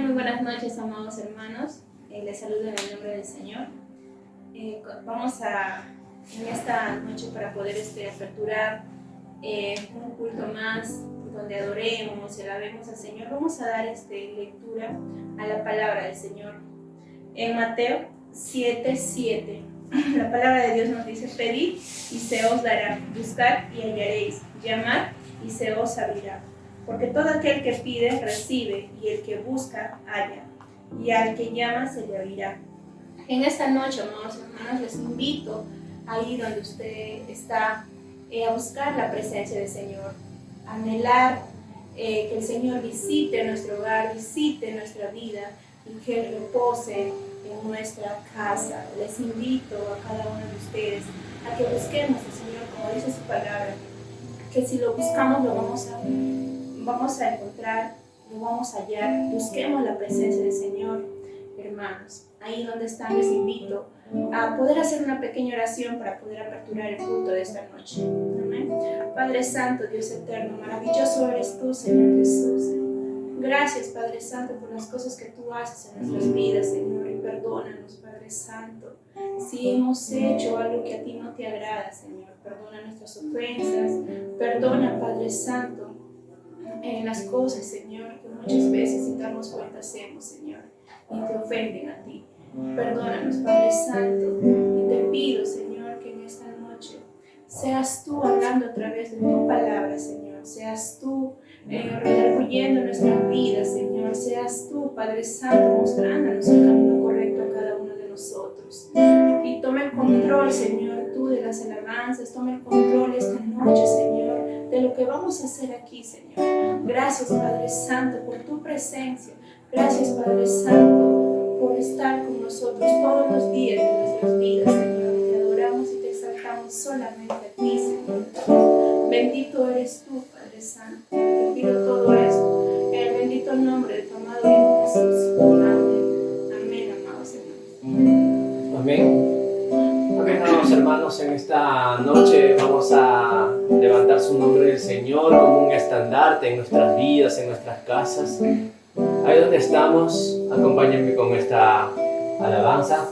Muy buenas noches, amados hermanos. Les saludo en el nombre del Señor. Vamos en esta noche para poder aperturar un culto más donde adoremos y alabemos al Señor. Vamos a dar lectura a la palabra del Señor. En Mateo 7:7, la palabra de Dios nos dice: pedid y se os dará, buscad y hallaréis, llamad y se os abrirá. Porque todo aquel que pide, recibe, y el que busca, halla, y al que llama, se le abrirá. En esta noche, amados hermanos, les invito ahí donde usted está a buscar la presencia del Señor, a anhelar que el Señor visite nuestro hogar, visite nuestra vida y que repose en nuestra casa. Les invito a cada uno de ustedes a que busquemos al Señor, como dice su palabra, que si lo buscamos lo vamos a encontrar, lo vamos a hallar. Busquemos la presencia del Señor, hermanos. Ahí donde están, les invito a poder hacer una pequeña oración para poder aperturar el culto de esta noche. Amén. Padre Santo, Dios eterno, maravilloso eres tú, Señor Jesús. Gracias, Padre Santo, por las cosas que tú haces en nuestras vidas, Señor, y perdónanos, Padre Santo, si hemos hecho algo que a ti no te agrada, Señor. Perdona nuestras ofensas, perdona, Padre Santo, en las cosas, Señor, que muchas veces sin darnos cuenta hacemos, Señor, y te ofenden a ti. Perdónanos, Padre Santo, y te pido, Señor, que en esta noche seas tú hablando a través de tu palabra, Señor. Seas tú redarguyendo nuestras vidas, Señor. Seas tú, Padre Santo, mostrándonos el camino correcto a cada uno de nosotros. Y toma el control, Señor, tú de las alabanzas. Toma el control esta noche, Señor, de lo que vamos a hacer aquí, Señor. Gracias, Padre Santo, por tu presencia. Gracias, Padre Santo, por estar con nosotros todos los días de nuestras vidas, Señor. Te adoramos y te exaltamos solamente a ti, Señor. Bendito eres tú, Padre Santo. Te pido todo esto en el bendito nombre de tu amado Hijo Jesús. Amén. Amén, amados hermanos. Amén. Amén, amados hermanos. En esta noche vamos a levantar su nombre del Señor como un estandarte en nuestras vidas, en nuestras casas. Ahí donde estamos, acompáñenme con esta alabanza.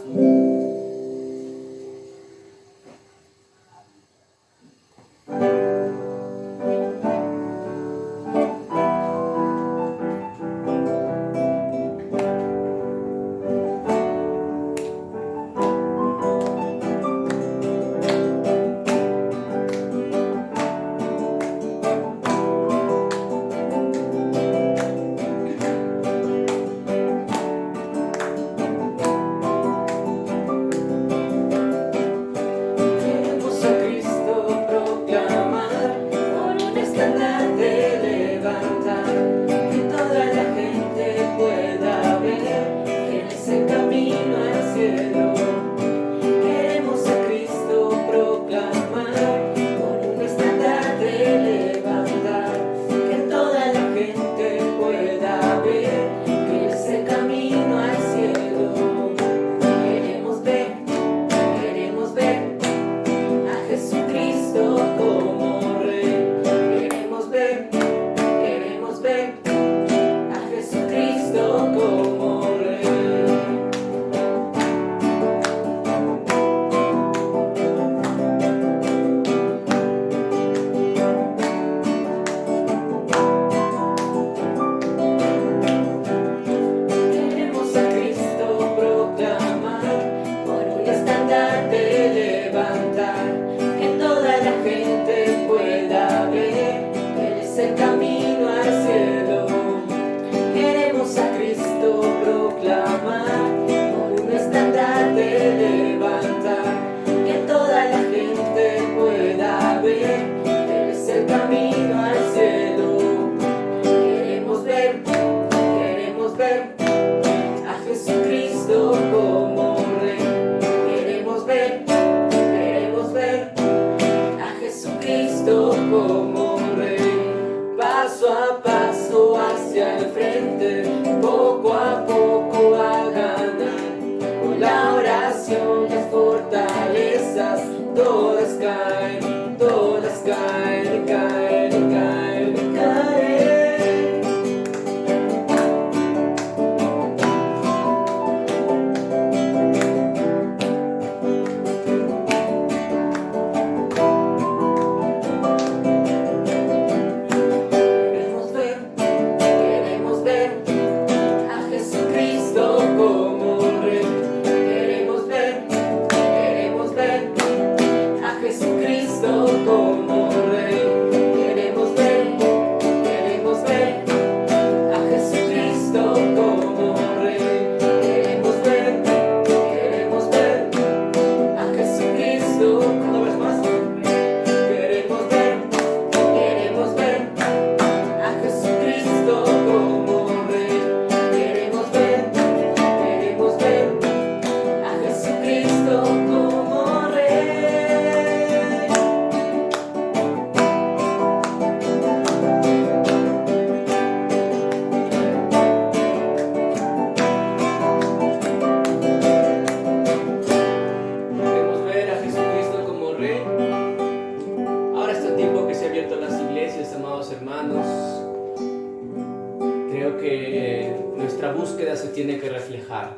que nuestra búsqueda se tiene que reflejar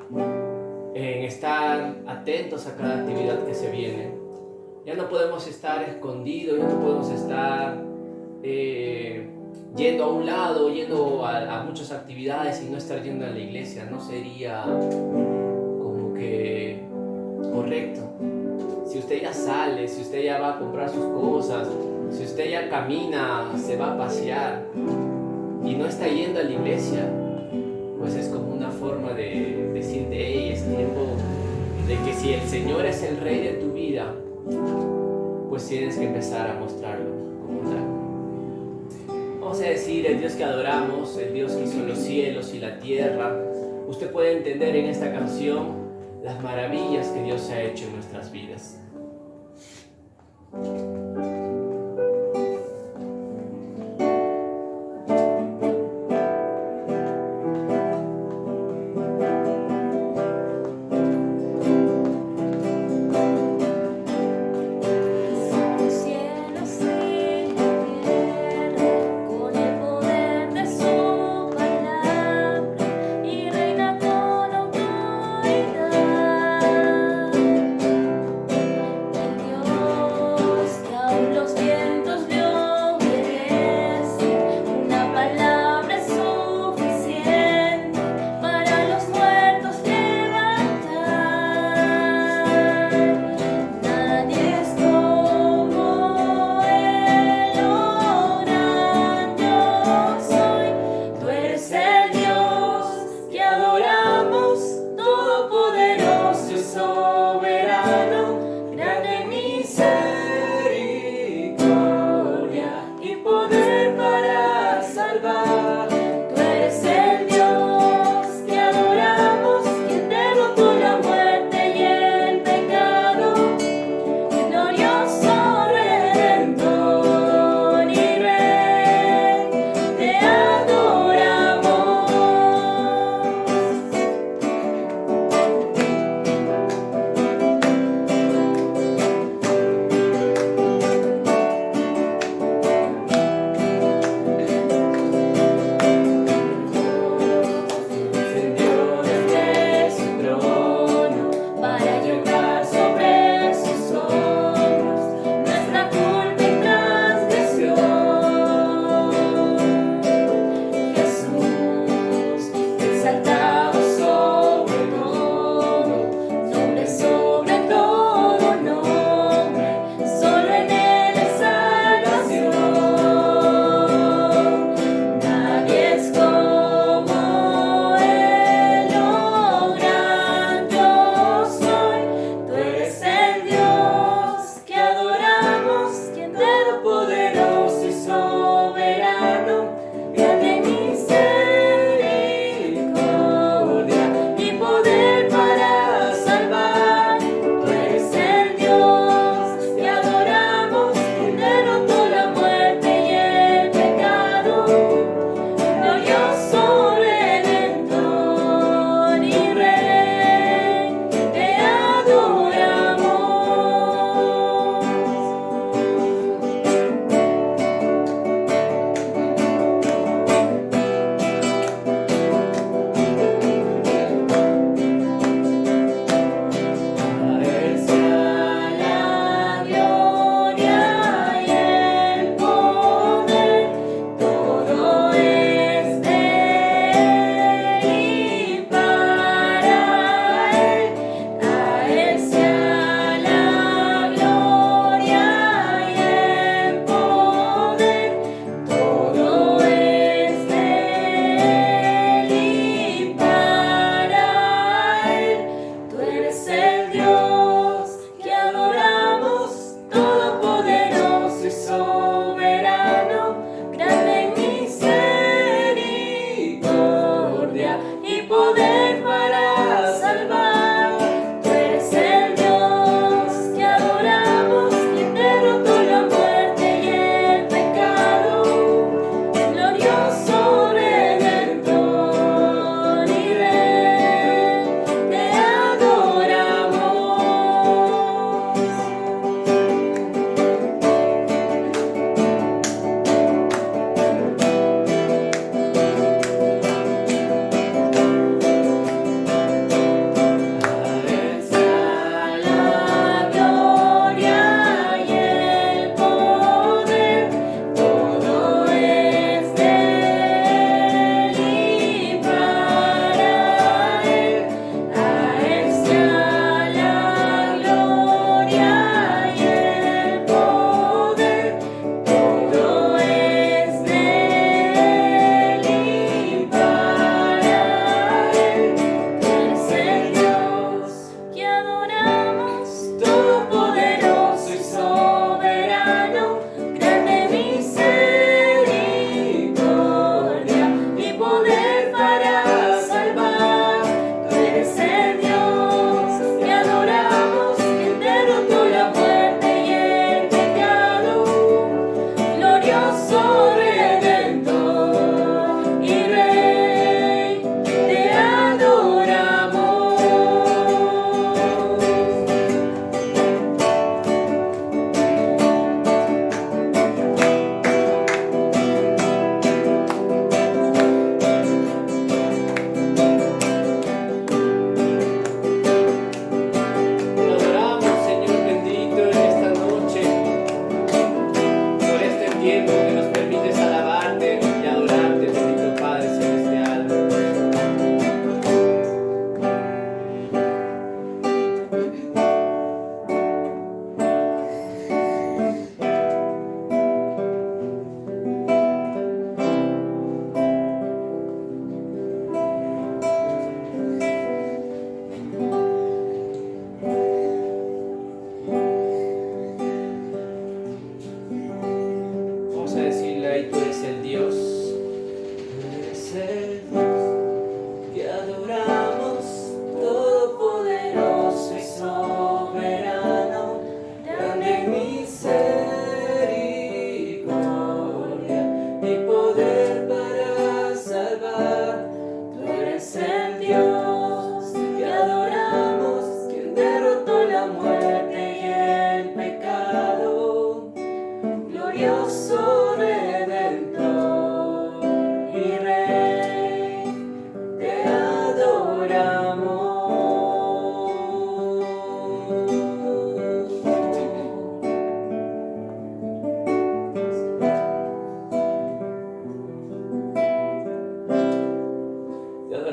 en estar atentos a cada actividad que se viene. Ya no podemos estar escondidos, ya no podemos estar yendo a un lado, yendo a muchas actividades y no estar yendo a la iglesia. No sería como que correcto. Si usted ya sale, si usted ya va a comprar sus cosas, si usted ya camina, se va a pasear y no está yendo a la iglesia, pues es como una forma de decir, hey, es tiempo de que si el Señor es el Rey de tu vida, pues tienes que empezar a mostrarlo como tal. Vamos a decir, el Dios que adoramos, el Dios que hizo los cielos y la tierra. Usted puede entender en esta canción las maravillas que Dios ha hecho en nuestras vidas.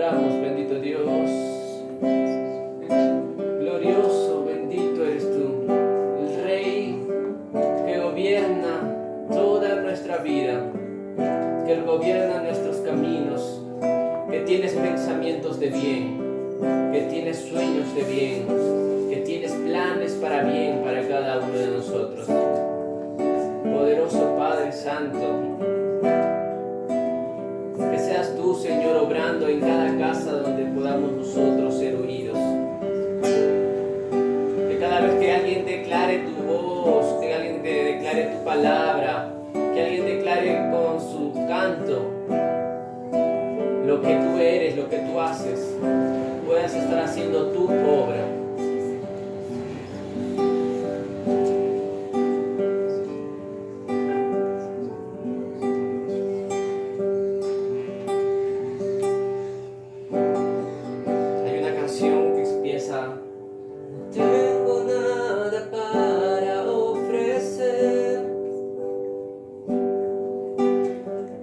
adoramos, bendito Dios. Glorioso, bendito eres tú, el Rey que gobierna toda nuestra vida, que Él gobierna nuestros caminos, que tienes pensamientos de bien, que tienes sueños de bien, que tienes planes para bien para cada uno de nosotros. Poderoso Padre Santo, que seas tú, Señor, obrando en cada casa donde podamos nosotros ser oídos. Que cada vez que alguien declare tu voz, que alguien te declare tu palabra, que alguien declare con su canto lo que tú eres, lo que tú haces, puedas estar haciendo tu obra. Hay una canción que empieza: no tengo nada para ofrecer,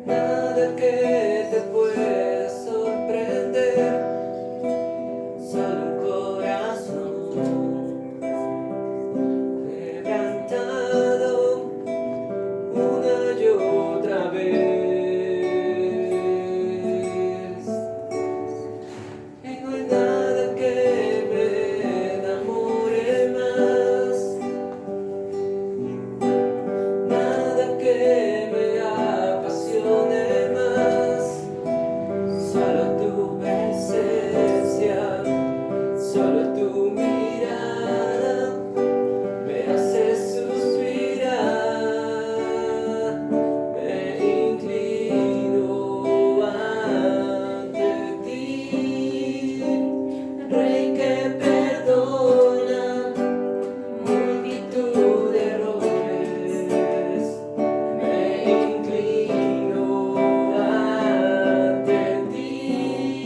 nada que te pueda sorprender, solo un corazón quebrantado una y otra vez. Y no hay nada que me enamore más, nada que me apasione más, solo tu presencia, solo tu mirada me hace suspirar. Me inclino ante ti, Rey que perdona multitud de errores. Me inclino ante ti,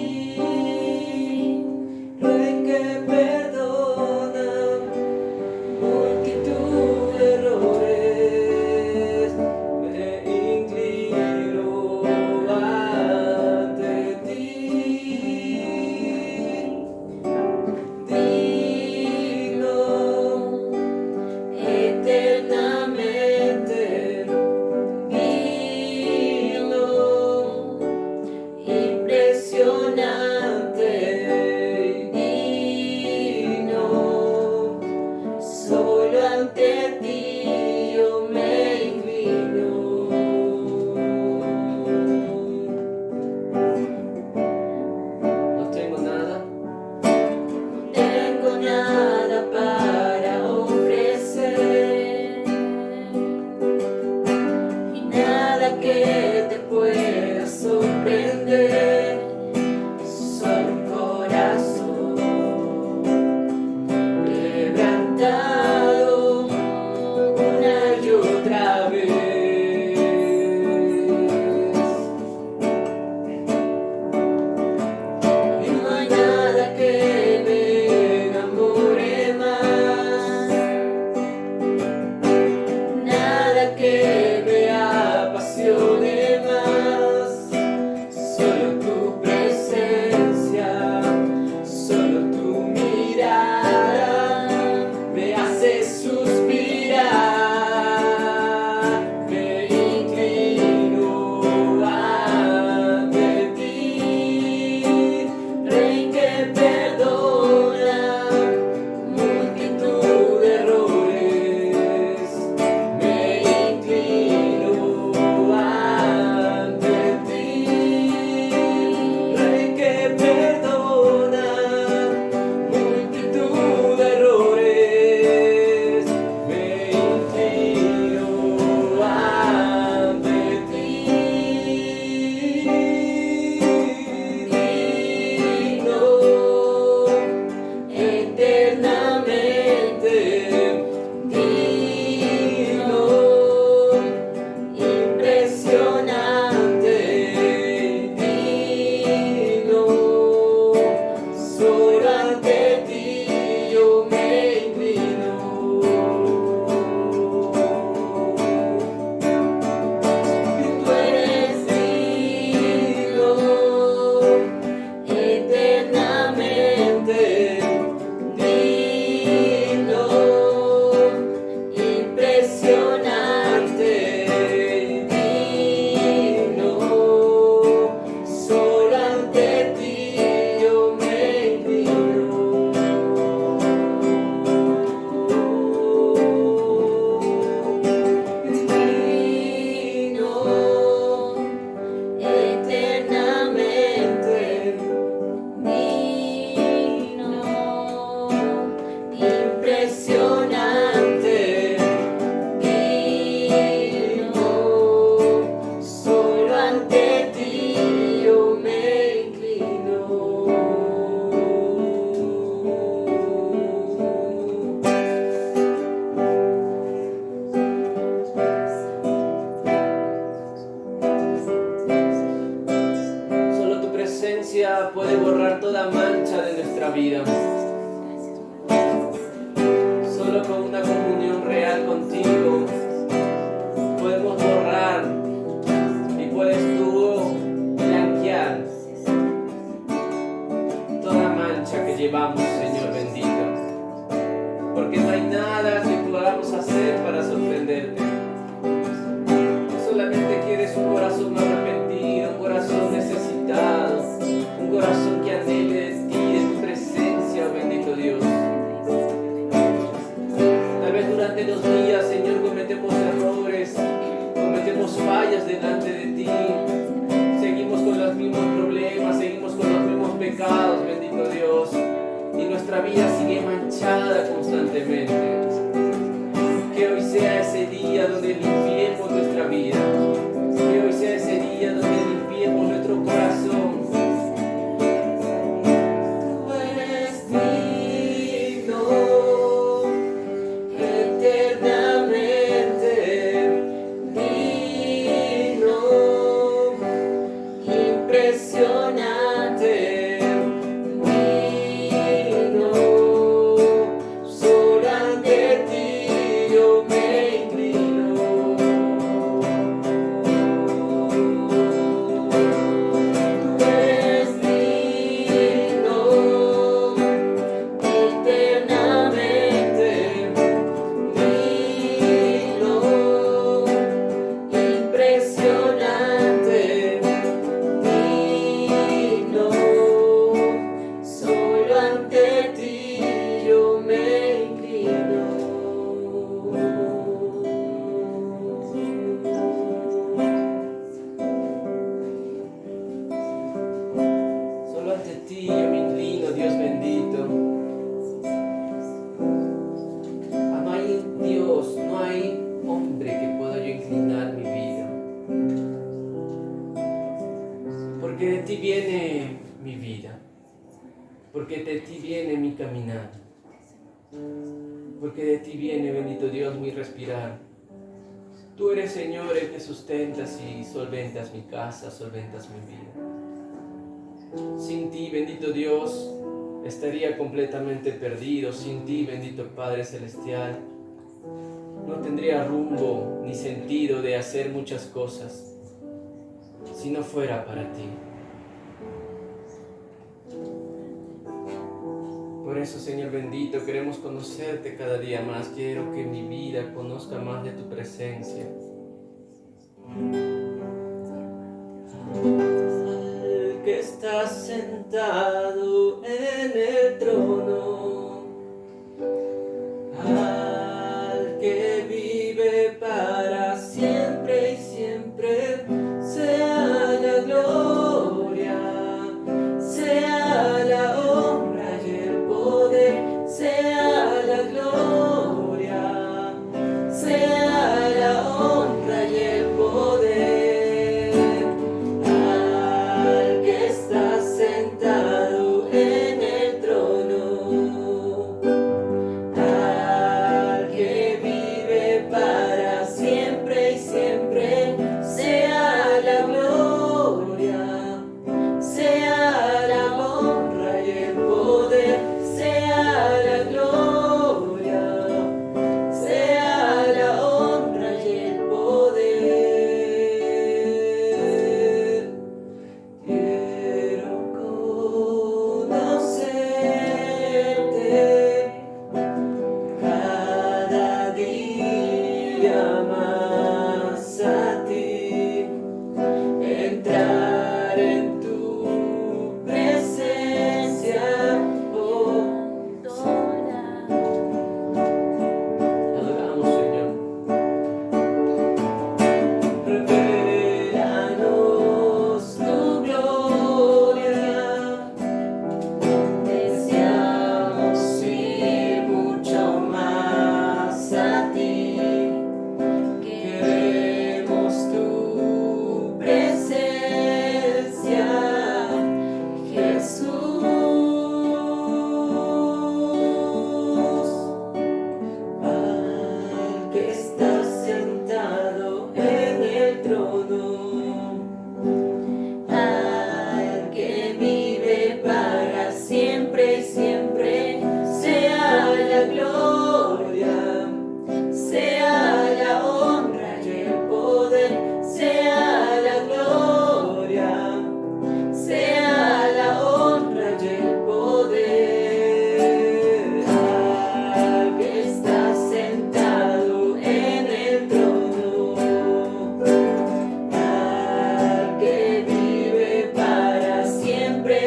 presencia puede borrar toda mancha de nuestra vida. Solo con una comunión real contigo podemos borrar y puedes tú blanquear toda mancha que llevamos, Señor bendito. Porque no hay nada que podamos hacer para sorprenderte. Tú solamente quieres un corazón arrepentido, un corazón necesitado, un corazón que anhele de ti, de tu presencia, oh bendito Dios. Tal vez durante los días, Señor, cometemos errores, cometemos fallas delante de ti, seguimos con los mismos problemas, seguimos con los mismos pecados, bendito Dios, y nuestra vida sigue manchada constantemente. Que hoy sea ese día donde limpiemos nuestra vida, que hoy sea ese día donde limpiemos nuestro corazón. Tú eres digno eternamente, digno, impresionante, digno, solo ante ti yo me inclino. Tú eres digno eternamente, digno, impresionante, digno, solo ante ti yo me inclino. Solo ante ti yo me inclino, Dios bendito. No hay Dios, no hay hombre que pueda yo inclinar mi vida. Porque de ti viene mi vida. Porque de ti viene mi caminar. Porque de ti viene, bendito Dios, mi respirar. Tú eres, Señor, el que sustentas y solventas mi casa, solventas mi vida. Sin ti, bendito Dios, estaría completamente perdido. Sin ti, bendito Padre Celestial, no tendría rumbo ni sentido de hacer muchas cosas si no fuera para ti. Por eso, Señor bendito, queremos conocerte cada día más. Quiero que mi vida conozca más de tu presencia. Al que está sentado en el trono, al que vive para siempre y siempre, sea la gloria, sea la honra y el poder, sea la gloria, sea la honra y el poder, al que está sentado en el trono.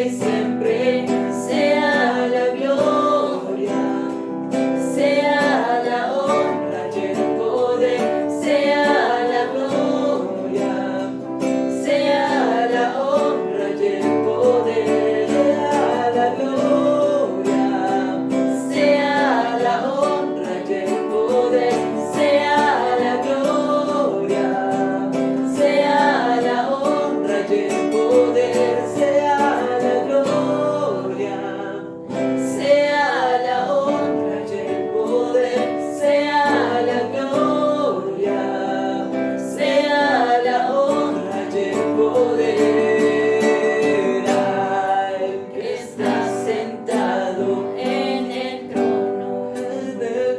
siempre, siempre sea la gloria, sea la honra y el poder, sea la gloria, sea la honra y el poder, sea la gloria, sea la honra y el poder, sea la gloria, sea la honra y el poder, sea la gloria, sea la honra y el poder, sea la gloria, sea la honra y el poder al que está sentado en el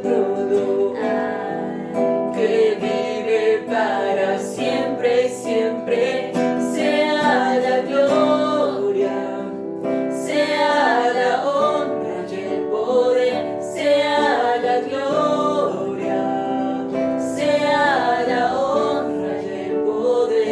trono, al que vive para siempre, siempre, sea la gloria, sea la honra y el poder, sea la gloria, sea la honra y el poder.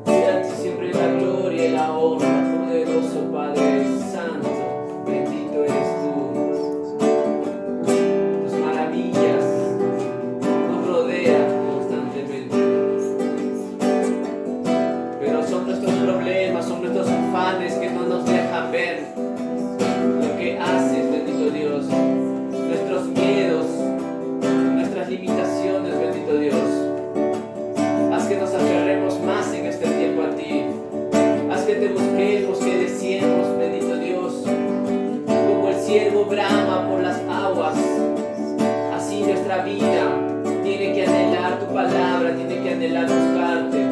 Sea a ti siempre la gloria y la honra, poderoso Padre Santo, bendito eres tú. Tus maravillas nos rodean constantemente, pero son nuestros problemas, son nuestros afanes que no nos dejan ver lo que haces, bendito Dios, nuestros miedos, nuestras limitaciones, bendito Dios. Haz que nos aferremos más en este tiempo a ti. Haz que te busquemos, que deseemos, bendito Dios. Como el ciervo brama por las aguas, así nuestra vida tiene que anhelar tu palabra, tiene que anhelar buscarte,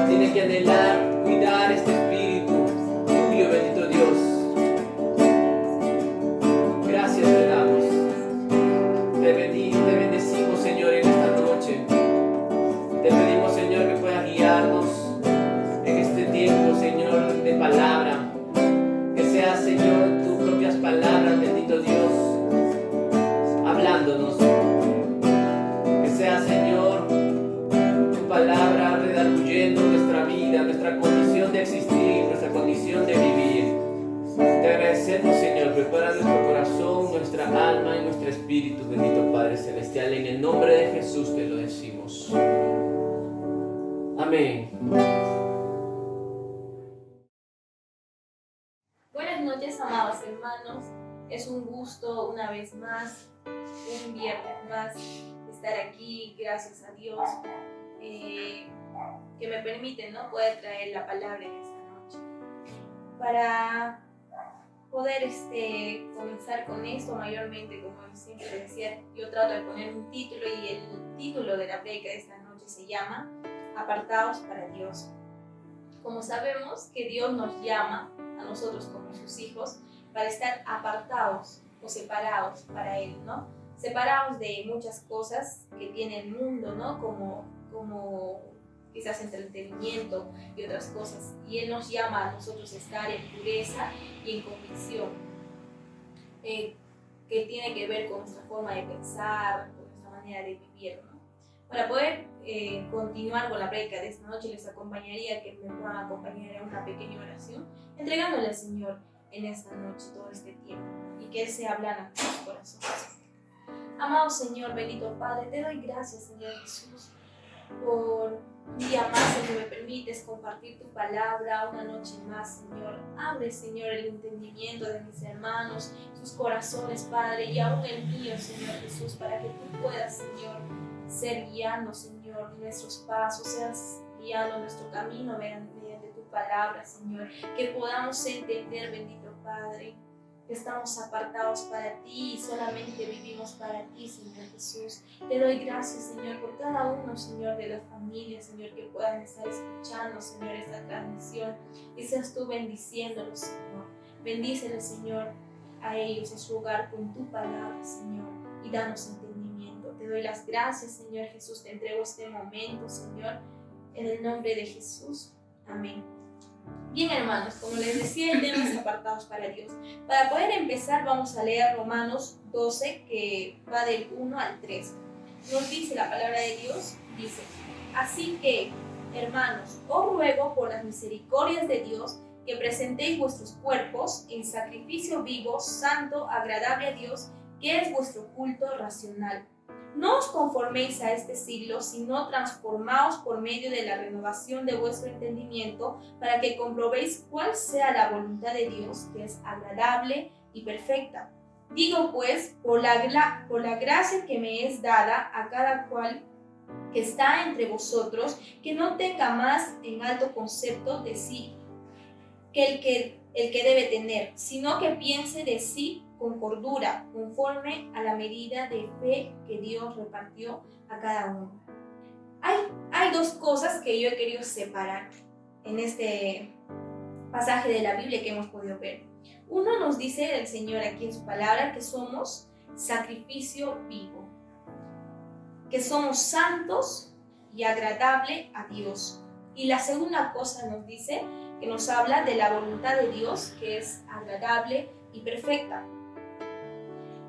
tiene que anhelar cuidar este espíritu tuyo, bendito Dios. Gracias te damos. Te bendecimos, Señor, en esta noche. Te pedimos, Señor, que puedas guiarnos en este tiempo, Señor, de palabra. Que sea, Señor, tus propias palabras, bendito Dios, hablándonos. Que sea, Señor, tu palabra redarguyendo nuestra vida, nuestra condición de existir, nuestra condición de vivir. Te agradecemos, Señor. Prepara nuestro corazón, nuestra alma y nuestro espíritu, bendito Padre Celestial. En el nombre de Jesús te lo decimos. Amén. Buenas noches, amados hermanos. Es un gusto una vez más, un viernes más, estar aquí. Gracias a Dios que me permite, ¿no?, poder traer la palabra en esta noche. Para poder comenzar con esto, mayormente, como siempre decía, yo trato de poner un título, y el título de la prédica de esta noche se llama Apartados para Dios. Como sabemos que Dios nos llama a nosotros como sus hijos para estar apartados o separados para Él, ¿no? Separados de muchas cosas que tiene el mundo, ¿no? Como quizás entretenimiento y otras cosas. Y Él nos llama a nosotros a estar en pureza y en convicción, que tiene que ver con nuestra forma de pensar, con nuestra manera de vivir, ¿no? Para poder continuar con la prédica de esta noche, les acompañaría que me puedan acompañar en una pequeña oración, entregándole al Señor en esta noche todo este tiempo, y que Él sea hablando a nuestros corazones. Amado Señor, bendito Padre, te doy gracias, Señor Jesús, por un día más en que me permites compartir tu palabra, una noche más, Señor. Abre, Señor, el entendimiento de mis hermanos, sus corazones, Padre, y aún el mío, Señor Jesús, para que tú puedas, Señor, ser guiando, Señor, nuestros pasos, seas guiando nuestro camino mediante tu palabra, Señor. Que podamos entender, bendito Padre, que estamos apartados para ti y solamente vivimos para ti, Señor Jesús. Te doy gracias, Señor, por cada uno, Señor, de las familias, Señor, que puedan estar escuchando, Señor, esta transmisión, y seas tú bendiciéndolos, Señor. Bendíceles, Señor, a ellos, a su hogar, con tu palabra, Señor, y danos entendimiento. Te doy las gracias, Señor Jesús, te entrego este momento, Señor, en el nombre de Jesús. Amén. Bien, hermanos, como les decía, el tema es apartados para Dios. Para poder empezar, vamos a leer Romanos 12, que va del 1 al 3. Nos dice la palabra de Dios, dice: así que, hermanos, os ruego por las misericordias de Dios que presentéis vuestros cuerpos en sacrificio vivo, santo, agradable a Dios, que es vuestro culto racional. No os conforméis a este siglo, sino transformaos por medio de la renovación de vuestro entendimiento, para que comprobéis cuál sea la voluntad de Dios, que es agradable y perfecta. Digo pues, por la gracia que me es dada a cada cual que está entre vosotros, que no tenga más en alto concepto de sí que el que debe tener, sino que piense de sí con cordura, conforme a la medida de fe que Dios repartió a cada uno. Hay dos cosas que yo he querido separar en este pasaje de la Biblia que hemos podido ver. Uno, nos dice el Señor aquí en su palabra que somos sacrificio vivo, que somos santos y agradable a Dios. Y la segunda cosa nos dice que nos habla de la voluntad de Dios, que es agradable y perfecta.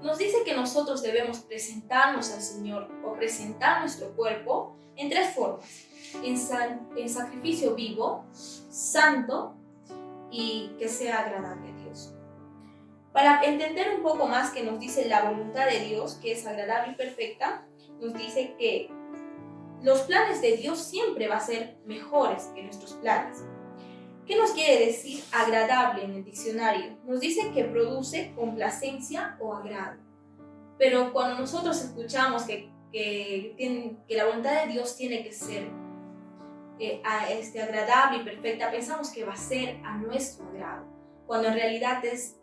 Nos dice que nosotros debemos presentarnos al Señor o presentar nuestro cuerpo en tres formas: en sacrificio vivo, santo y que sea agradable a Dios. Para entender un poco más que nos dice la voluntad de Dios, que es agradable y perfecta, nos dice que los planes de Dios siempre van a ser mejores que nuestros planes. ¿Qué nos quiere decir agradable en el diccionario? Nos dice que produce complacencia o agrado. Pero cuando nosotros escuchamos que la voluntad de Dios tiene que ser agradable y perfecta, pensamos que va a ser a nuestro agrado, cuando en realidad es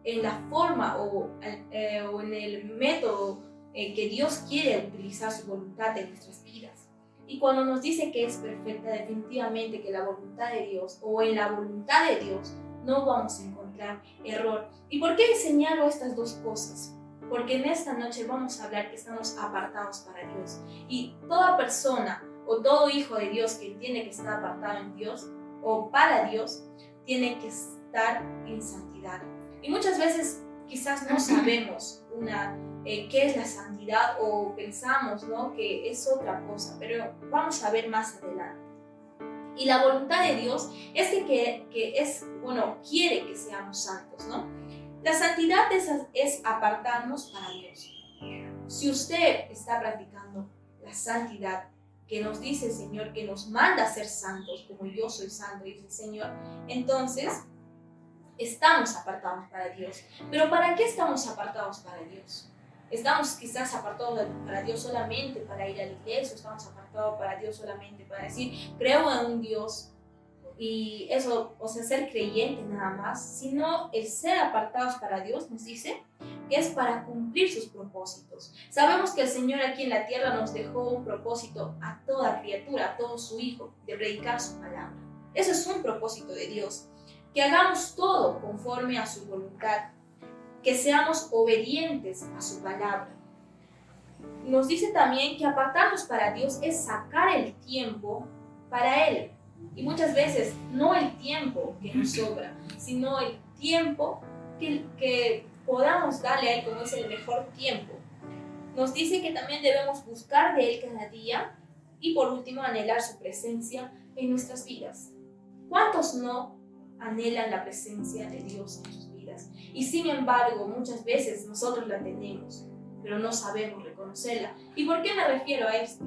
en la forma o en el método que Dios quiere utilizar su voluntad en nuestras vidas. Y cuando nos dice que es perfecta, definitivamente que la voluntad de Dios o en la voluntad de Dios no vamos a encontrar error. ¿Y por qué señalo estas dos cosas? Porque en esta noche vamos a hablar que estamos apartados para Dios. Y toda persona o todo hijo de Dios que tiene que estar apartado en Dios o para Dios, tiene que estar en santidad. Y muchas veces quizás no sabemos qué es la santidad o pensamos, ¿no?, que es otra cosa, pero vamos a ver más adelante. Y la voluntad de Dios es quiere que seamos santos, ¿no? La santidad es apartarnos para Dios. Si usted está practicando la santidad que nos dice el Señor, que nos manda a ser santos, como yo soy santo, dice el Señor, entonces estamos apartados para Dios. Pero ¿para qué estamos apartados para Dios? Estamos quizás apartados para Dios solamente para ir a la iglesia, estamos apartados para Dios solamente para decir, creo en un Dios, y eso, ser creyente nada más, sino el ser apartados para Dios nos dice que es para cumplir sus propósitos. Sabemos que el Señor aquí en la tierra nos dejó un propósito a toda criatura, a todo su Hijo, de predicar su palabra. Eso es un propósito de Dios, que hagamos todo conforme a su voluntad, que seamos obedientes a su palabra. Nos dice también que apartarnos para Dios es sacar el tiempo para Él. Y muchas veces no el tiempo que nos sobra, sino el tiempo que podamos darle a Él como es el mejor tiempo. Nos dice que también debemos buscar de Él cada día y por último anhelar su presencia en nuestras vidas. ¿Cuántos no anhelan la presencia de Dios en sus vidas? Y sin embargo, muchas veces nosotros la tenemos, pero no sabemos reconocerla. ¿Y por qué me refiero a esto?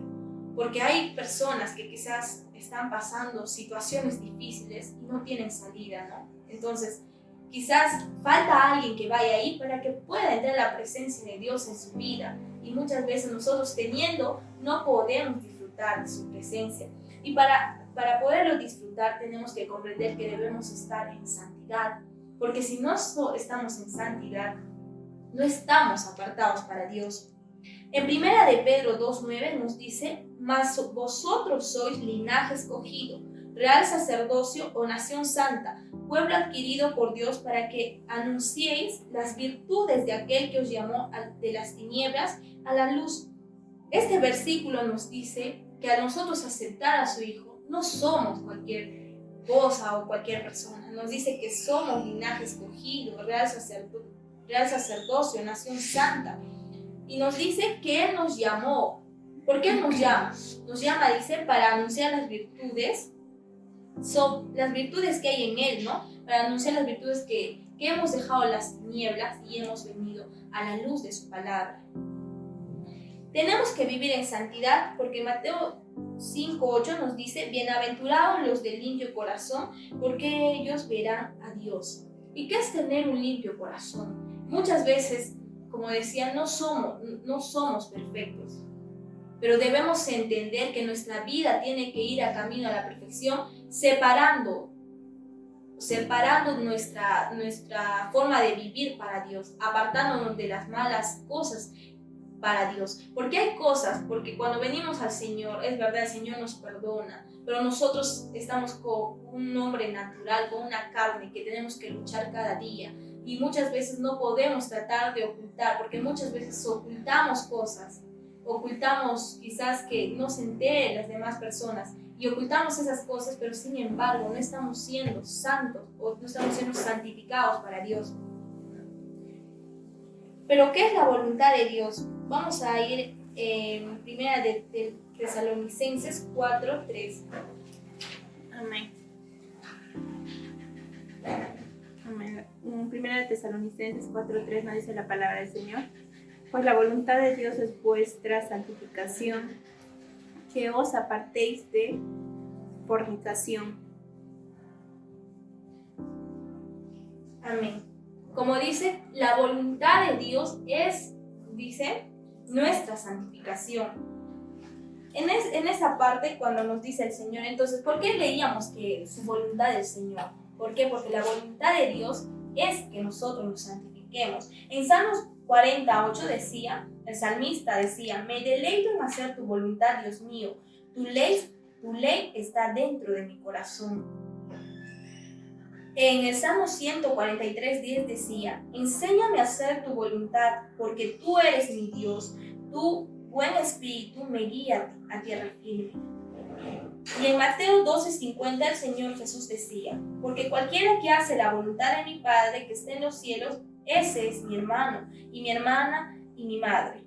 Porque hay personas que quizás están pasando situaciones difíciles y no tienen salida, ¿no? Entonces, quizás falta alguien que vaya ahí para que pueda entrar la presencia de Dios en su vida. Y muchas veces nosotros teniendo, no podemos disfrutar de su presencia. Y para poderlo disfrutar tenemos que comprender que debemos estar en santidad. Porque si no estamos en santidad, no estamos apartados para Dios. En 1 de Pedro 2:9 nos dice, mas vosotros sois linaje escogido, real sacerdocio o nación santa, pueblo adquirido por Dios para que anunciéis las virtudes de aquel que os llamó de las tinieblas a la luz. Este versículo nos dice que a nosotros aceptar a su Hijo no somos cualquier cosa o cualquier persona. Nos dice que somos linaje escogido, real sacerdocio, nación santa. Y nos dice que Él nos llamó. ¿Por qué nos llama? Nos llama, dice, para anunciar las virtudes, son las virtudes que hay en Él, ¿no? Para anunciar las virtudes que hemos dejado las tinieblas y hemos venido a la luz de su palabra. Tenemos que vivir en santidad porque Mateo 5:8 nos dice: bienaventurados los de limpio corazón, porque ellos verán a Dios. ¿Y qué es tener un limpio corazón? Muchas veces, como decía, no somos perfectos, pero debemos entender que nuestra vida tiene que ir a camino a la perfección, separando nuestra forma de vivir para Dios, apartándonos de las malas cosas para Dios. Porque cuando venimos al Señor, es verdad, el Señor nos perdona, pero nosotros estamos con un hombre natural, con una carne que tenemos que luchar cada día, y muchas veces no podemos tratar de ocultar, porque muchas veces ocultamos cosas, ocultamos quizás que no se enteren las demás personas, y ocultamos esas cosas, pero sin embargo no estamos siendo santos o no estamos siendo santificados para Dios. Pero ¿qué es la voluntad de Dios? Vamos a ir en Primera de Tesalonicenses 4:3. Amén. Amén. En Primera de Tesalonicenses 4:3 nos dice la palabra del Señor: pues la voluntad de Dios es vuestra santificación, que os apartéis de fornicación. Amén. Como dice, la voluntad de Dios es, dice, nuestra santificación. En esa parte, cuando nos dice el Señor, entonces, ¿por qué leíamos que su voluntad del Señor? ¿Por qué? Porque la voluntad de Dios es que nosotros nos santifiquemos. En Salmos 48 decía, el salmista decía: me deleito en hacer tu voluntad, Dios mío, tu ley está dentro de mi corazón. En el Salmo 143:10 decía: enséñame a hacer tu voluntad, porque tú eres mi Dios, tu buen espíritu me guía a tierra firme. Y en Mateo 12:50 el Señor Jesús decía: porque cualquiera que hace la voluntad de mi Padre que está en los cielos, ese es mi hermano, y mi hermana, y mi madre.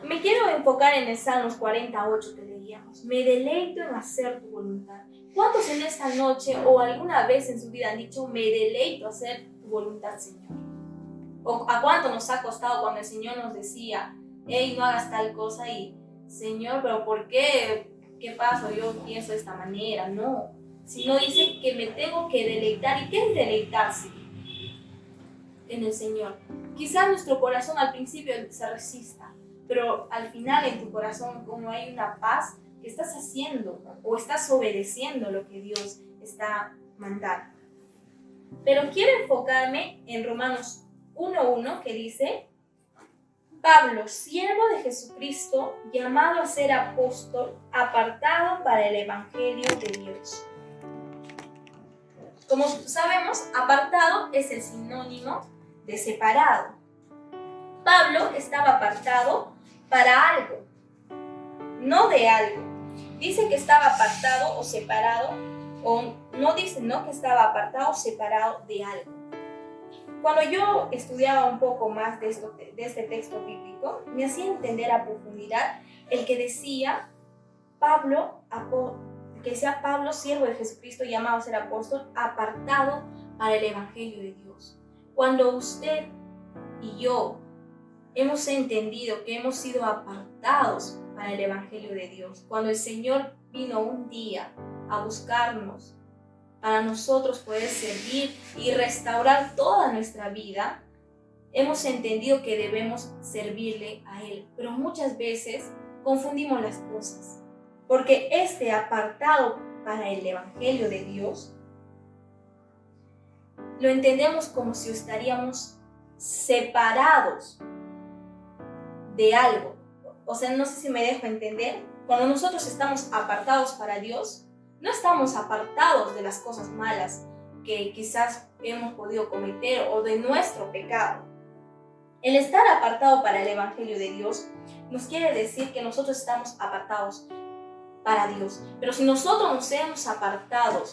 Me quiero enfocar en el Salmos 48 que leíamos: me deleito en hacer tu voluntad. ¿Cuántos en esta noche o alguna vez en su vida han dicho: me deleito hacer tu voluntad, Señor? ¿O a cuánto nos ha costado cuando el Señor nos decía: hey, no hagas tal cosa? Y, Señor, ¿pero por qué? ¿Qué pasa? Yo pienso de esta manera. No, sino dice que me tengo que deleitar. ¿Y qué es deleitarse? En el Señor. Quizás nuestro corazón al principio se resista, pero al final en tu corazón, como hay una paz, que estás haciendo o estás obedeciendo lo que Dios está mandando. Pero quiero enfocarme en Romanos 1:1, que dice: Pablo, siervo de Jesucristo, llamado a ser apóstol, apartado para el evangelio de Dios. Como sabemos, apartado es el sinónimo de separado. Pablo estaba apartado para algo, no de algo. Dice que estaba apartado o separado, o no dice que estaba apartado o separado de algo. Cuando yo estudiaba un poco más de este texto bíblico, me hacía entender a profundidad el que decía Pablo, siervo de Jesucristo, llamado a ser apóstol, apartado para el evangelio de Dios. Cuando usted y yo hemos entendido que hemos sido apartados para el evangelio de Dios, cuando el Señor vino un día a buscarnos para nosotros poder servir y restaurar toda nuestra vida, hemos entendido que debemos servirle a Él. Pero muchas veces confundimos las cosas, porque este apartado para el evangelio de Dios lo entendemos como si estaríamos separados de algo. O sea, no sé si me dejo entender. Cuando nosotros estamos apartados para Dios, no estamos apartados de las cosas malas que quizás hemos podido cometer o de nuestro pecado. El estar apartado para el evangelio de Dios nos quiere decir que nosotros estamos apartados para Dios. Pero si nosotros nos hemos apartado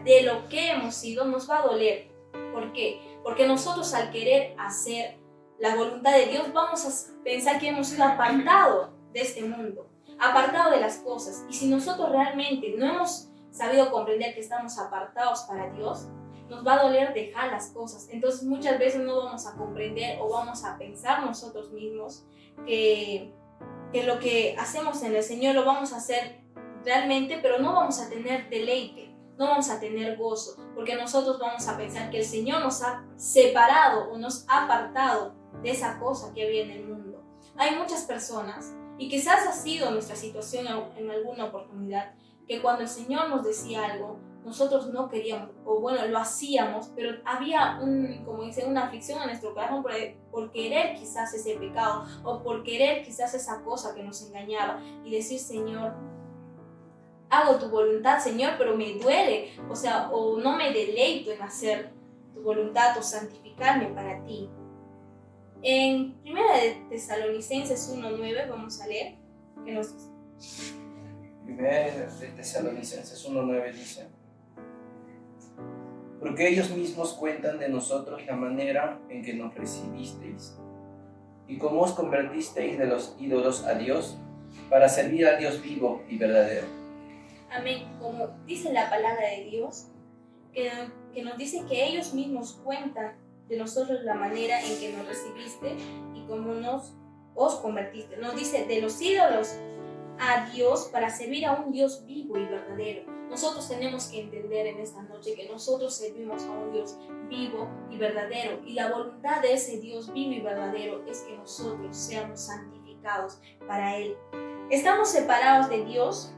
de lo que hemos sido, nos va a doler. ¿Por qué? Porque nosotros al querer hacer la voluntad de Dios vamos a pensar que hemos sido apartados de este mundo, apartados de las cosas. Y si nosotros realmente no hemos sabido comprender que estamos apartados para Dios, nos va a doler dejar las cosas. Entonces muchas veces no vamos a comprender o vamos a pensar nosotros mismos que lo que hacemos en el Señor lo vamos a hacer realmente, pero no vamos a tener deleite, no vamos a tener gozo, porque nosotros vamos a pensar que el Señor nos ha separado o nos ha apartado de esa cosa que había en el mundo. Hay muchas personas, y quizás ha sido nuestra situación en alguna oportunidad, que cuando el Señor nos decía algo, nosotros no queríamos, o bueno, lo hacíamos, pero había una aflicción en nuestro corazón por querer quizás ese pecado, o por querer quizás esa cosa que nos engañaba, y decir, Señor, hago tu voluntad, Señor, pero me duele, o no me deleito en hacer tu voluntad o santificarme para ti. En 1 Tesalonicenses 1:9 vamos a leer, ¿qué nos dice? 1 Tesalonicenses 1:9 dice: porque ellos mismos cuentan de nosotros la manera en que nos recibisteis y cómo os convertisteis de los ídolos a Dios para servir al Dios vivo y verdadero. Amén. Como dice la palabra de Dios, que nos dice que ellos mismos cuentan de nosotros la manera en que nos recibiste y cómo os convertiste. Nos dice de los ídolos a Dios para servir a un Dios vivo y verdadero. Nosotros tenemos que entender en esta noche que nosotros servimos a un Dios vivo y verdadero, y la voluntad de ese Dios vivo y verdadero es que nosotros seamos santificados para Él. Estamos separados de Dios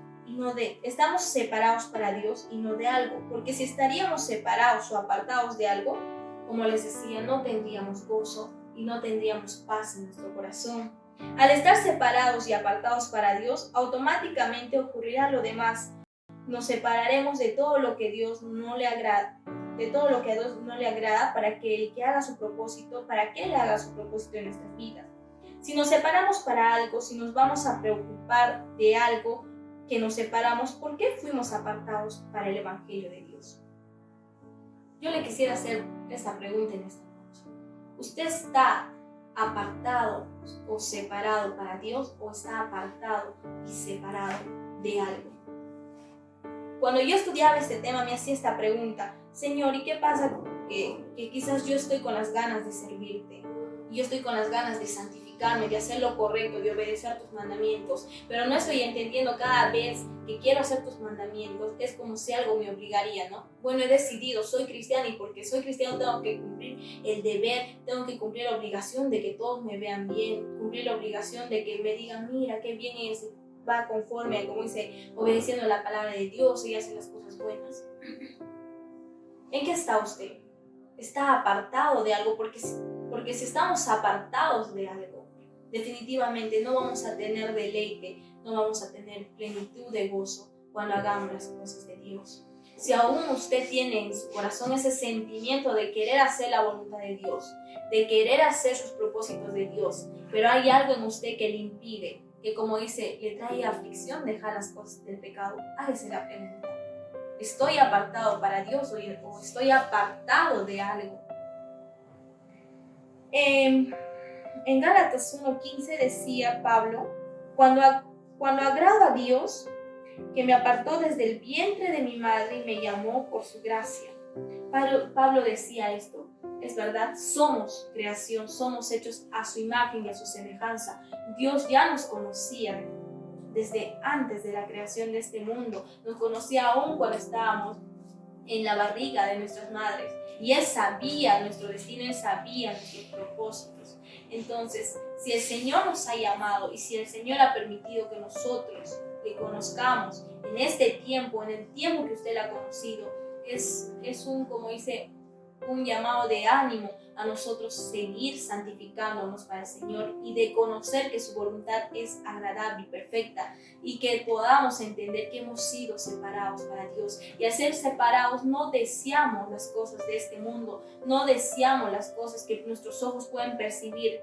estamos separados para Dios y no de algo, porque si estaríamos separados o apartados de algo, como les decía, no tendríamos gozo y no tendríamos paz en nuestro corazón. Al estar separados y apartados para Dios, automáticamente ocurrirá lo demás. Nos separaremos de todo lo que a Dios no le agrada, para que Él haga su propósito en nuestras vidas. Si nos separamos para algo, si nos vamos a preocupar de algo que nos separamos, ¿por qué fuimos apartados para el Evangelio de Dios? Yo le quisiera hacer esta pregunta en esta noche. ¿Usted está apartado o separado para Dios, o está apartado y separado de algo? Cuando yo estudiaba este tema me hacía esta pregunta: Señor, ¿y qué pasa que quizás yo estoy con las ganas de servirte? Yo estoy con las ganas de santificarme, de hacer lo correcto, de obedecer tus mandamientos, pero no estoy entendiendo cada vez que quiero hacer tus mandamientos, es como si algo me obligaría, ¿no? Bueno, he decidido, soy cristiana, y porque soy cristiano tengo que cumplir el deber, tengo que cumplir la obligación de que todos me vean bien, cumplir la obligación de que me digan, mira, qué bien es, va conforme, como dice, obedeciendo la palabra de Dios y hace las cosas buenas. ¿En qué está usted? ¿Está apartado de algo? Porque si estamos apartados de algo, definitivamente no vamos a tener deleite, no vamos a tener plenitud de gozo cuando hagamos las cosas de Dios. Si aún usted tiene en su corazón ese sentimiento de querer hacer la voluntad de Dios, de querer hacer sus propósitos de Dios, pero hay algo en usted que le impide, que como dice, le trae aflicción dejar las cosas del pecado, hágase la pregunta: ¿estoy apartado para Dios o estoy apartado de algo? En Gálatas 1:15 decía Pablo: cuando agrado a Dios, que me apartó desde el vientre de mi madre y me llamó por su gracia. Pablo decía esto, es verdad, somos creación, somos hechos a su imagen y a su semejanza. Dios ya nos conocía desde antes de la creación de este mundo, nos conocía aún cuando estábamos en la barriga de nuestras madres, y Él sabía nuestro destino, Él sabía nuestros propósitos. Entonces, si el Señor nos ha llamado y si el Señor ha permitido que nosotros le conozcamos en este tiempo, en el tiempo que usted la ha conocido, es como dice, un llamado de ánimo a nosotros seguir santificándonos para el Señor y de conocer que su voluntad es agradable y perfecta, y que podamos entender que hemos sido separados para Dios, y al ser separados no deseamos las cosas de este mundo, no deseamos las cosas que nuestros ojos pueden percibir,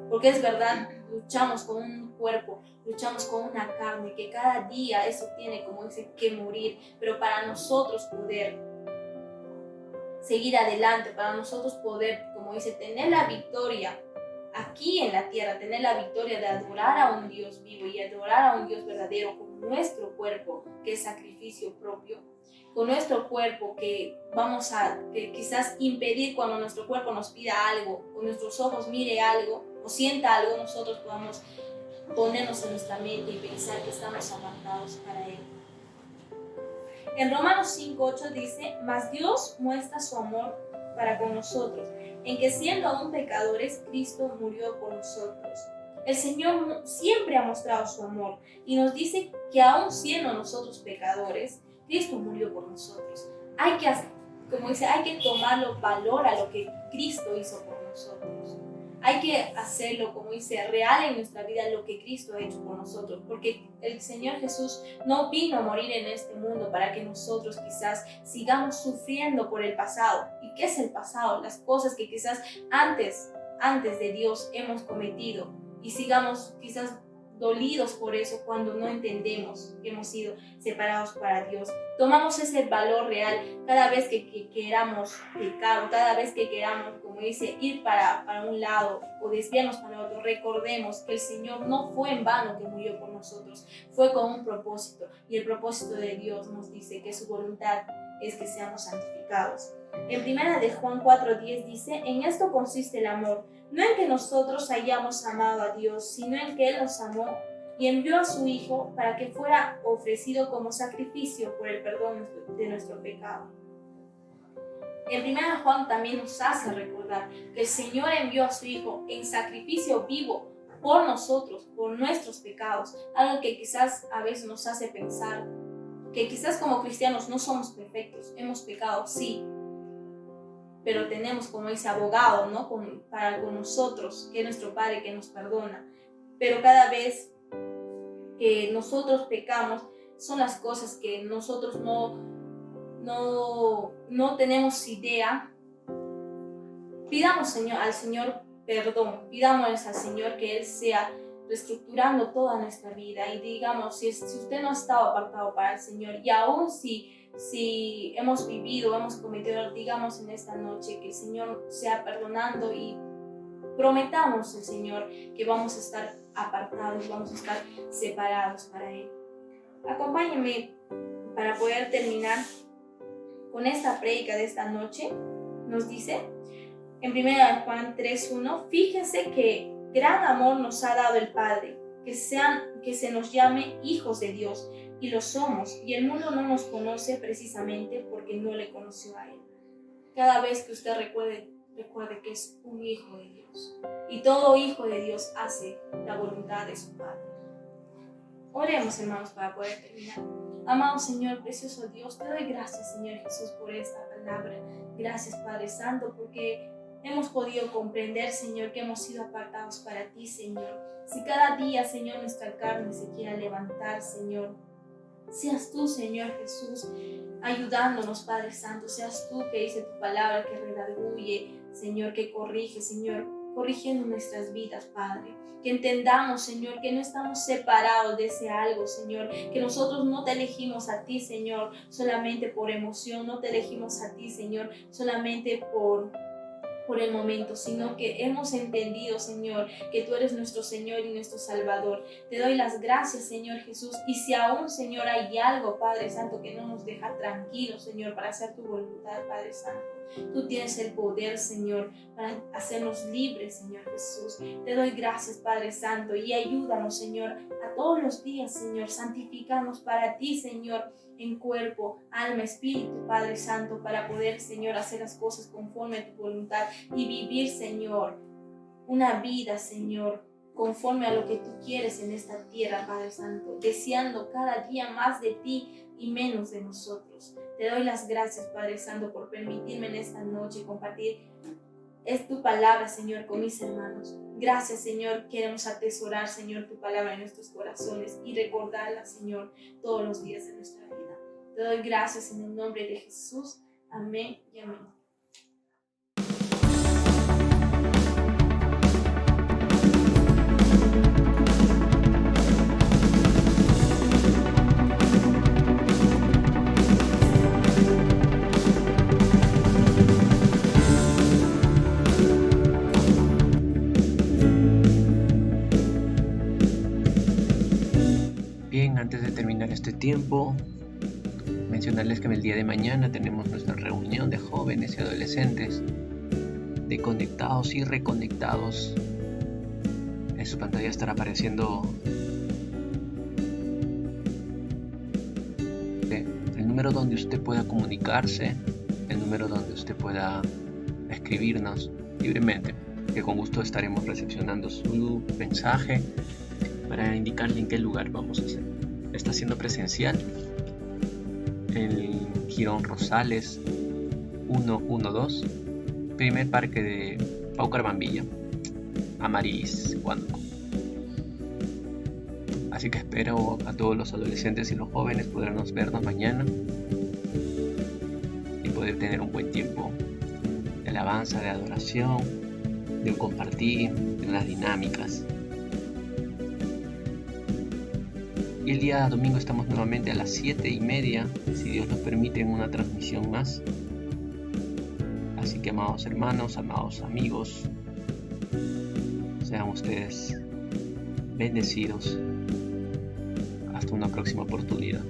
porque es verdad, luchamos con un cuerpo, luchamos con una carne que cada día eso tiene, como dice, que morir, pero para nosotros poder seguir adelante, para nosotros poder, como dice, tener la victoria aquí en la tierra, tener la victoria de adorar a un Dios vivo y adorar a un Dios verdadero con nuestro cuerpo, que es sacrificio propio, con nuestro cuerpo que vamos a quizás impedir cuando nuestro cuerpo nos pida algo, o nuestros ojos mire algo, o sienta algo, nosotros podamos ponernos en nuestra mente y pensar que estamos apartados para Él. En Romanos 5:8 dice, mas Dios muestra su amor para con nosotros, en que siendo aún pecadores, Cristo murió por nosotros. El Señor siempre ha mostrado su amor y nos dice que aún siendo nosotros pecadores, Cristo murió por nosotros. Hay que tomarlo valor a lo que Cristo hizo por nosotros. Hay que hacerlo, como dice, real en nuestra vida lo que Cristo ha hecho por nosotros, porque el Señor Jesús no vino a morir en este mundo para que nosotros quizás sigamos sufriendo por el pasado. ¿Y qué es el pasado? Las cosas que quizás antes de Dios hemos cometido y sigamos quizás dolidos por eso cuando no entendemos que hemos sido separados para Dios. Tomamos ese valor real cada vez que queramos pecar o cada vez que queramos, como dice, ir para un lado o desviarnos para otro. Recordemos que el Señor no fue en vano que murió por nosotros, fue con un propósito, y el propósito de Dios nos dice que su voluntad es que seamos santificados. En 1 de Juan 4:10 dice, en esto consiste el amor, no en que nosotros hayamos amado a Dios, sino en que Él nos amó y envió a su Hijo para que fuera ofrecido como sacrificio por el perdón de nuestro pecado. En 1 Juan también nos hace recordar que el Señor envió a su Hijo en sacrificio vivo por nosotros, por nuestros pecados, algo que quizás a veces nos hace pensar que quizás como cristianos no somos perfectos, hemos pecado, sí, pero tenemos como ese abogado, ¿no? Para con nosotros, que es nuestro Padre, que nos perdona. Pero cada vez que nosotros pecamos, son las cosas que nosotros no tenemos idea. Pidamos al Señor perdón, pidamos al Señor que Él sea reestructurando toda nuestra vida, y digamos, si usted no ha estado apartado para el Señor, y aún si hemos vivido, hemos cometido, digamos en esta noche que el Señor sea perdonando, y prometamos al Señor que vamos a estar apartados, vamos a estar separados para Él. Acompáñenme para poder terminar con esta prédica de esta noche. Nos dice en 1 Juan 3:1, fíjense que gran amor nos ha dado el Padre, que se nos llame hijos de Dios, y lo somos, y el mundo no nos conoce precisamente porque no le conoció a Él. Cada vez que usted recuerde que es un hijo de Dios, y todo hijo de Dios hace la voluntad de su Padre. Oremos, hermanos, para poder terminar. Amado Señor, precioso Dios, te doy gracias, Señor Jesús, por esta palabra. Gracias, Padre Santo, porque hemos podido comprender, Señor, que hemos sido apartados para ti, Señor. Si cada día, Señor, nuestra carne se quiera levantar, Señor, seas tú, Señor Jesús, ayudándonos, Padre Santo. Seas tú, que dice tu palabra, que redarguye, Señor, que corrige, Señor, corrigiendo nuestras vidas, Padre. Que entendamos, Señor, que no estamos separados de ese algo, Señor, que nosotros no te elegimos a ti, Señor, solamente por emoción, no te elegimos a ti, Señor, solamente por el momento, sino que hemos entendido, Señor, que tú eres nuestro Señor y nuestro Salvador. Te doy las gracias, Señor Jesús, y si aún, Señor, hay algo, Padre Santo, que no nos deja tranquilos, Señor, para hacer tu voluntad, Padre Santo, tú tienes el poder, Señor, para hacernos libres, Señor Jesús. Te doy gracias, Padre Santo, y ayúdanos, Señor, a todos los días, Señor, santifícanos para ti, Señor, en cuerpo, alma, espíritu, Padre Santo, para poder, Señor, hacer las cosas conforme a tu voluntad y vivir, Señor, una vida, Señor, conforme a lo que tú quieres en esta tierra, Padre Santo, deseando cada día más de ti y menos de nosotros. Te doy las gracias, Padre Santo, por permitirme en esta noche compartir tu palabra, Señor, con mis hermanos. Gracias, Señor, queremos atesorar, Señor, tu palabra en nuestros corazones y recordarla, Señor, todos los días de nuestra vida. Te doy gracias en el nombre de Jesús. Amén y amén. tiempo, mencionarles que el día de mañana tenemos nuestra reunión de jóvenes y adolescentes, de conectados y reconectados. En su pantalla estará apareciendo el número donde usted pueda comunicarse, el número donde usted pueda escribirnos libremente, que con gusto estaremos recepcionando su mensaje para indicarle en qué lugar vamos a hacer. Está siendo presencial en Girón Rosales 112, primer parque de Paucarambilla, Amarilis, Huánuco. Así que espero a todos los adolescentes y los jóvenes podernos vernos mañana y poder tener un buen tiempo de alabanza, de adoración, de un compartir, de unas dinámicas. Y el día domingo estamos nuevamente a las 7:30, si Dios nos permite, en una transmisión más. Así que, amados hermanos, amados amigos, sean ustedes bendecidos. Hasta una próxima oportunidad.